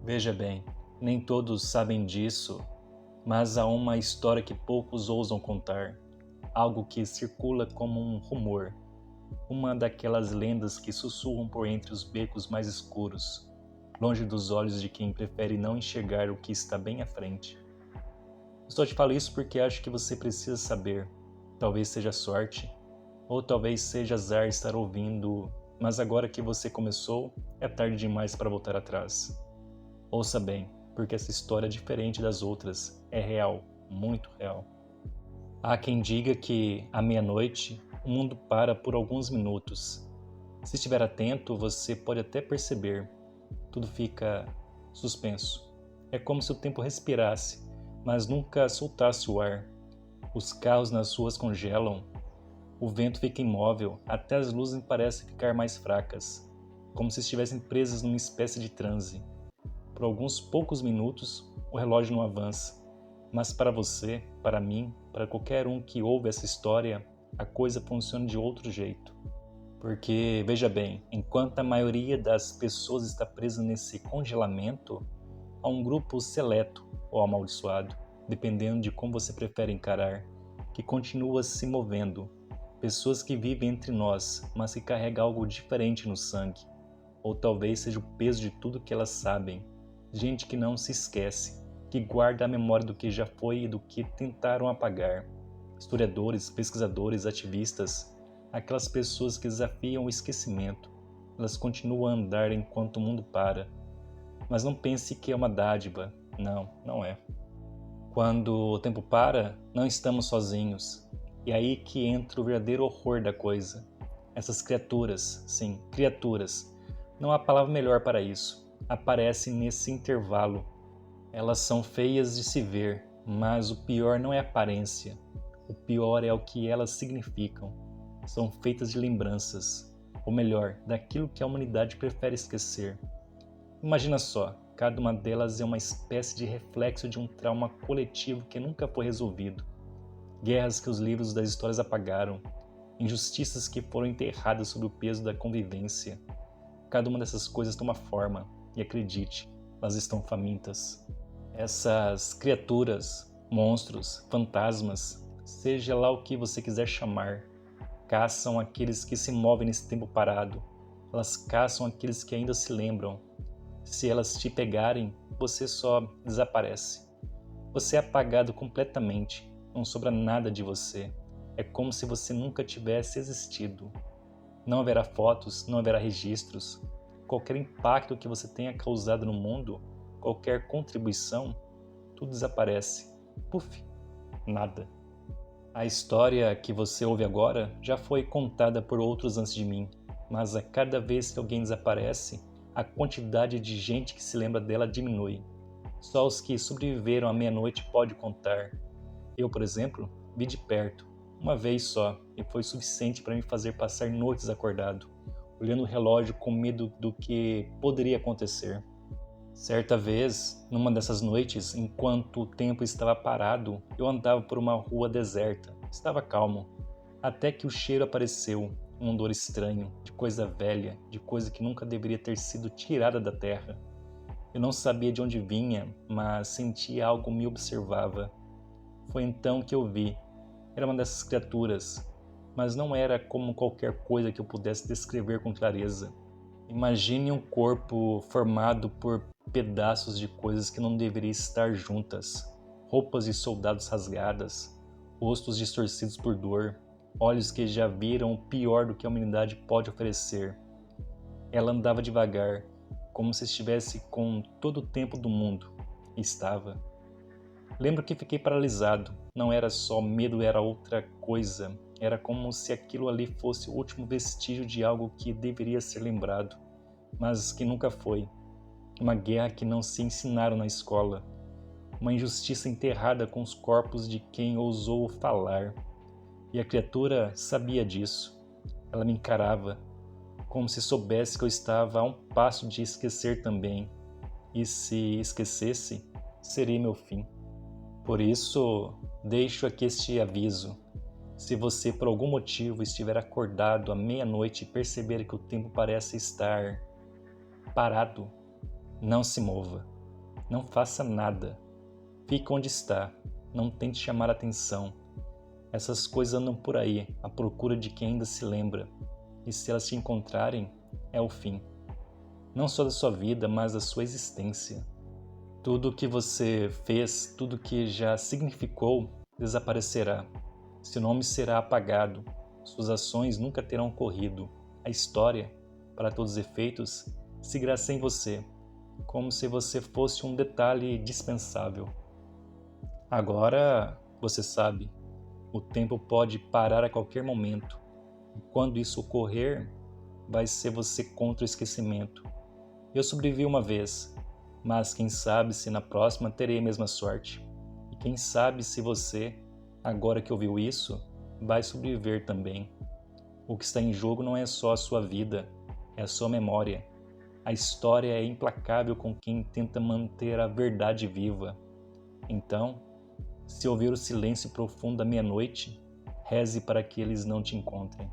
Veja bem, nem todos sabem disso, mas há uma história que poucos ousam contar, algo que circula como um rumor, uma daquelas lendas que sussurram por entre os becos mais escuros, longe dos olhos de quem prefere não enxergar o que está bem à frente. Só te falo isso porque acho que você precisa saber. Talvez seja sorte, ou talvez seja azar estar ouvindo, mas agora que você começou, é tarde demais para voltar atrás. Ouça bem, porque essa história é diferente das outras, é real, muito real. Há quem diga que, à meia-noite, o mundo para por alguns minutos. Se estiver atento, você pode até perceber. Tudo fica suspenso. É como se o tempo respirasse, mas nunca soltasse o ar. Os carros nas ruas congelam, o vento fica imóvel, até as luzes parecem ficar mais fracas, como se estivessem presas numa espécie de transe. Por alguns poucos minutos, o relógio não avança, mas para você, para mim, para qualquer um que ouve essa história, a coisa funciona de outro jeito. Porque, veja bem, enquanto a maioria das pessoas está presa nesse congelamento, há um grupo seleto ou amaldiçoado, dependendo de como você prefere encarar, que continua se movendo. Pessoas que vivem entre nós, mas que carregam algo diferente no sangue, ou talvez seja o peso de tudo que elas sabem. Gente que não se esquece, que guarda a memória do que já foi e do que tentaram apagar. Historiadores, pesquisadores, ativistas, aquelas pessoas que desafiam o esquecimento. Elas continuam a andar enquanto o mundo para. Mas não pense que é uma dádiva. Não, não é. Quando o tempo para, não estamos sozinhos. E é aí que entra o verdadeiro horror da coisa. Essas criaturas, sim, criaturas, não há palavra melhor para isso, aparecem nesse intervalo. Elas são feias de se ver, mas o pior não é a aparência. O pior é o que elas significam. São feitas de lembranças, ou melhor, daquilo que a humanidade prefere esquecer. Imagina só, cada uma delas é uma espécie de reflexo de um trauma coletivo que nunca foi resolvido. Guerras que os livros das histórias apagaram, injustiças que foram enterradas sob o peso da convivência. Cada uma dessas coisas toma forma, e acredite, elas estão famintas. Essas criaturas, monstros, fantasmas, seja lá o que você quiser chamar, caçam aqueles que se movem nesse tempo parado. Elas caçam aqueles que ainda se lembram. Se elas te pegarem, você só desaparece. Você é apagado completamente, não sobra nada de você. É como se você nunca tivesse existido. Não haverá fotos, não haverá registros. Qualquer impacto que você tenha causado no mundo, qualquer contribuição, tudo desaparece. Puf, nada. A história que você ouve agora já foi contada por outros antes de mim, mas a cada vez que alguém desaparece, a quantidade de gente que se lembra dela diminui. Só os que sobreviveram à meia-noite podem contar. Eu, por exemplo, vi de perto, uma vez só, e foi suficiente para me fazer passar noites acordado, olhando o relógio com medo do que poderia acontecer. Certa vez, numa dessas noites, enquanto o tempo estava parado, eu andava por uma rua deserta. Estava calmo, até que o cheiro apareceu, um odor estranho, de coisa velha, de coisa que nunca deveria ter sido tirada da terra. Eu não sabia de onde vinha, mas sentia algo me observava. Foi então que eu vi. Era uma dessas criaturas, mas não era como qualquer coisa que eu pudesse descrever com clareza. Imagine um corpo formado por pedaços de coisas que não deveriam estar juntas. Roupas de soldados rasgadas, rostos distorcidos por dor, olhos que já viram o pior do que a humanidade pode oferecer. Ela andava devagar, como se estivesse com todo o tempo do mundo. E estava. Lembro que fiquei paralisado. Não era só medo, era outra coisa. Era como se aquilo ali fosse o último vestígio de algo que deveria ser lembrado, mas que nunca foi. Uma guerra que não se ensinaram na escola. Uma injustiça enterrada com os corpos de quem ousou falar. E a criatura sabia disso. Ela me encarava, como se soubesse que eu estava a um passo de esquecer também. E se esquecesse, seria meu fim. Por isso, deixo aqui este aviso. Se você por algum motivo estiver acordado à meia-noite e perceber que o tempo parece estar parado, não se mova. Não faça nada. Fique onde está. Não tente chamar atenção. Essas coisas andam por aí, à procura de quem ainda se lembra. E se elas te encontrarem, é o fim. Não só da sua vida, mas da sua existência. Tudo o que você fez, tudo o que já significou, desaparecerá. Seu nome será apagado. Suas ações nunca terão ocorrido. A história, para todos os efeitos, seguirá sem você, como se você fosse um detalhe dispensável. Agora, você sabe, o tempo pode parar a qualquer momento. E quando isso ocorrer, vai ser você contra o esquecimento. Eu sobrevivi uma vez, mas quem sabe se na próxima terei a mesma sorte. E quem sabe se você, agora que ouviu isso, vai sobreviver também. O que está em jogo não é só a sua vida, é a sua memória. A história é implacável com quem tenta manter a verdade viva. Então, se ouvir o silêncio profundo da meia-noite, reze para que eles não te encontrem.